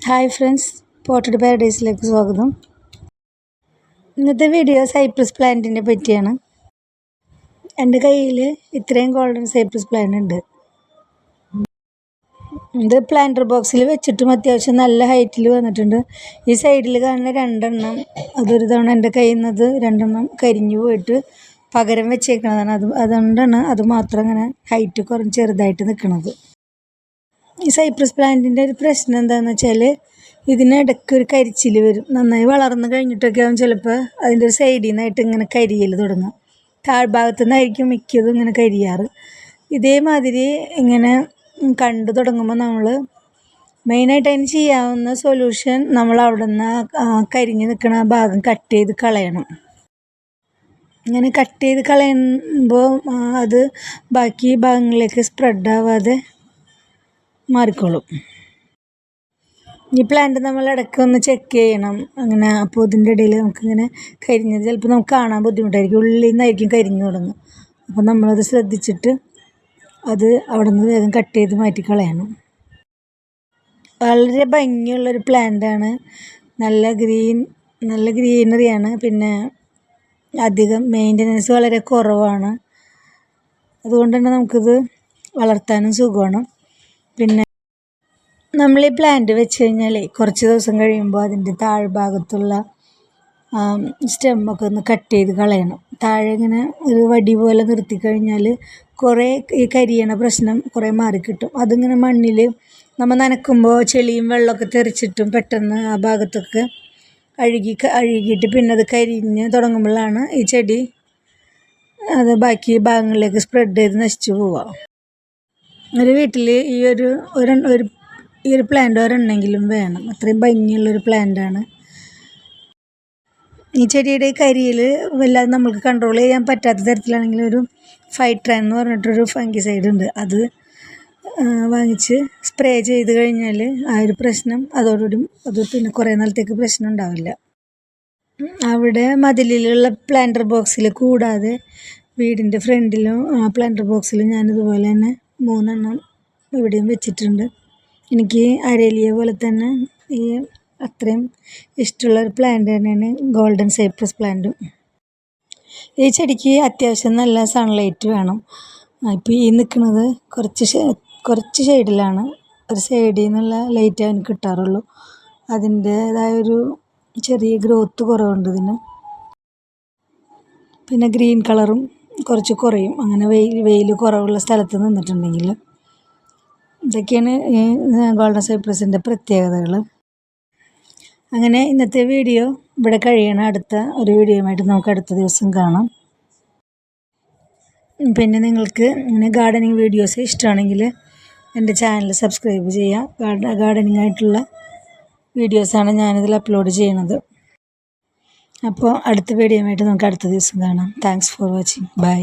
Hi friends, potted പാരഡൈസിലേക്ക് സ്വാഗതം. ഇന്നത്തെ video Cyprus പ്ലാന്റിനെ പറ്റിയാണ്. എൻ്റെ കയ്യിൽ ഇത്രയും ഗോൾഡൻ സൈപ്രസ് പ്ലാന്റ് ഉണ്ട്. ഇത് പ്ലാന്റർ ബോക്സിൽ വെച്ചിട്ടും അത്യാവശ്യം നല്ല ഹൈറ്റിൽ വന്നിട്ടുണ്ട്. ഈ സൈഡിൽ കാണുന്ന രണ്ടെണ്ണം അതൊരു തവണ എൻ്റെ കയ്യിൽ നിന്നത് രണ്ടെണ്ണം കരിഞ്ഞു പോയിട്ട് പകരം വെച്ചേക്കണതാണ്. അതുകൊണ്ടാണ് അത് മാത്രം ഇങ്ങനെ ഹൈറ്റ് കുറഞ്ഞ് ചെറുതായിട്ട് നിൽക്കുന്നത്. ഈ സൈപ്രസ് പ്ലാന്റിൻ്റെ ഒരു പ്രശ്നം എന്താണെന്ന് വെച്ചാൽ ഇതിനിടയ്ക്ക് ഒരു കരിച്ചിൽ വരും. നന്നായി വളർന്നു കഴിഞ്ഞിട്ടൊക്കെ ആവും ചിലപ്പോൾ അതിൻ്റെ ഒരു സൈഡിൽ നിന്നായിട്ട് ഇങ്ങനെ കരിയൽ തുടങ്ങും. താഴ്ഭാഗത്തു നിന്നായിരിക്കും മിക്കതും ഇങ്ങനെ കരിയാറ്. ഇതേമാതിരി ഇങ്ങനെ കണ്ടു തുടങ്ങുമ്പോൾ നമ്മൾ മെയിനായിട്ട് അതിന് ചെയ്യാവുന്ന സൊല്യൂഷൻ നമ്മൾ അവിടെ നിന്ന് കരിഞ്ഞ് നിൽക്കുന്ന ഭാഗം കട്ട് ചെയ്ത് കളയണം. ഇങ്ങനെ കട്ട് ചെയ്ത് കളയുമ്പോൾ അത് ബാക്കി ഭാഗങ്ങളിലേക്ക് സ്പ്രെഡ് ആവാതെ മാറിക്കോളും. ഈ പ്ലാന്റ് നമ്മൾ ഇടയ്ക്ക് ഒന്ന് ചെക്ക് ചെയ്യണം. അങ്ങനെ അപ്പോൾ ഇതിൻ്റെ ഇടയിൽ നമുക്കിങ്ങനെ കരിഞ്ഞത് ചിലപ്പോൾ നമുക്ക് കാണാൻ ബുദ്ധിമുട്ടായിരിക്കും. ഉള്ളിൽ നിന്നായിരിക്കും കരിഞ്ഞു തുടങ്ങും. അപ്പോൾ നമ്മളത് ശ്രദ്ധിച്ചിട്ട് അത് അവിടെ നിന്ന് വേഗം കട്ട് ചെയ്ത് മാറ്റി കളയണം. വളരെ ഭംഗിയുള്ളൊരു പ്ലാന്റാണ്. നല്ല ഗ്രീനറിയാണ്. പിന്നെ അധികം മെയിൻ്റനൻസ് വളരെ കുറവാണ്. അതുകൊണ്ട് തന്നെ നമുക്കിത് വളർത്താനും സുഖമാണ്. പിന്നെ നമ്മൾ ഈ പ്ലാന്റ് വെച്ച് കഴിഞ്ഞാൽ കുറച്ച് ദിവസം കഴിയുമ്പോൾ അതിൻ്റെ താഴ്ഭാഗത്തുള്ള സ്റ്റെമ്മൊക്കെ ഒന്ന് കട്ട് ചെയ്ത് കളയണം. താഴെ ഇങ്ങനെ ഒരു വടി പോലെ നിർത്തി കഴിഞ്ഞാൽ കുറേ ഈ കരിയണ പ്രശ്നം കുറേ മാറിക്കിട്ടും. അതിങ്ങനെ മണ്ണിൽ നമ്മൾ നനയ്ക്കുമ്പോൾ ചെളിയും വെള്ളമൊക്കെ തെറിച്ചിട്ടും പെട്ടെന്ന് ആ ഭാഗത്തൊക്കെ അഴുകിയിട്ട് പിന്നെ അത് കരിഞ്ഞ് തുടങ്ങുമ്പോഴാണ് ഈ ചെടി അത് ബാക്കി ഭാഗങ്ങളിലേക്ക് സ്പ്രെഡ് ചെയ്ത് നശിച്ചു പോവുക. ഒരു വീട്ടിൽ ഈ ഒരു പ്ലാന്റ് ഒരെണ്ണെങ്കിലും വേണം. അത്രയും ഭംഗിയുള്ളൊരു പ്ലാന്റാണ്. ഈ ചെടിയുടെ കരിയിൽ വല്ലാതെ നമ്മൾക്ക് കൺട്രോൾ ചെയ്യാൻ പറ്റാത്ത തരത്തിലാണെങ്കിൽ ഒരു ഫൈട്രാൻ എന്ന് പറഞ്ഞിട്ടൊരു ഫംഗിസൈഡ് ഉണ്ട്. അത് വാങ്ങിച്ച് സ്പ്രേ ചെയ്ത് കഴിഞ്ഞാൽ ആ ഒരു പ്രശ്നം അതോടുകൂടി അത് പിന്നെ കുറേ നാളത്തേക്ക് പ്രശ്നം ഉണ്ടാവില്ല. അവിടെ മതിലിലുള്ള പ്ലാന്റർ ബോക്സിൽ കൂടാതെ വീടിൻ്റെ ഫ്രണ്ടിലും പ്ലാന്റർ ബോക്സിലും ഞാനിതുപോലെ തന്നെ 3 എണ്ണം ഇവിടെയും വെച്ചിട്ടുണ്ട്. എനിക്ക് അരേലിയ പോലെ തന്നെ ഈ അത്രയും ഇഷ്ടമുള്ളൊരു പ്ലാന്റ് തന്നെയാണ് ഗോൾഡൻ സൈപ്രസ് പ്ലാന്റും. ഈ ചെടിക്ക് അത്യാവശ്യം നല്ല സൺലൈറ്റ് വേണം. ഇപ്പോൾ ഈ നിൽക്കുന്നത് കുറച്ച് ഷെയ്ഡിലാണ്. ഒരു സൈഡിൽ നിന്നുള്ള ലൈറ്റ് അവന് കിട്ടാറുള്ളൂ. അതിൻ്റേതായൊരു ചെറിയ ഗ്രോത്ത് കുറവുണ്ട് ഇതിന്. പിന്നെ ഗ്രീൻ കളറും കുറച്ച് കുറയും. അങ്ങനെ വെയിൽ കുറവുള്ള സ്ഥലത്ത് നിന്നിട്ടുണ്ടെങ്കിൽ. ഇതൊക്കെയാണ് ഈ ഗോൾഡൻ സൈപ്രസിൻ്റെ പ്രത്യേകതകൾ. അങ്ങനെ ഇന്നത്തെ വീഡിയോ ഇവിടെ കഴിയണം. അടുത്ത ഒരു വീഡിയോയുമായിട്ട് നമുക്ക് അടുത്ത ദിവസം കാണാം. പിന്നെ നിങ്ങൾക്ക് ഇങ്ങനെ ഗാർഡനിങ് വീഡിയോസ് ഇഷ്ടമാണെങ്കിൽ എൻ്റെ ചാനൽ സബ്സ്ക്രൈബ് ചെയ്യുക. ഗാർഡനിങ് ആയിട്ടുള്ള വീഡിയോസാണ് ഞാനിതിൽ അപ്ലോഡ് ചെയ്യണത്. അപ്പോൾ അടുത്ത വീഡിയോയുമായിട്ട് നമുക്ക് അടുത്ത ദിവസം കാണാം. Thanks for watching. ബൈ.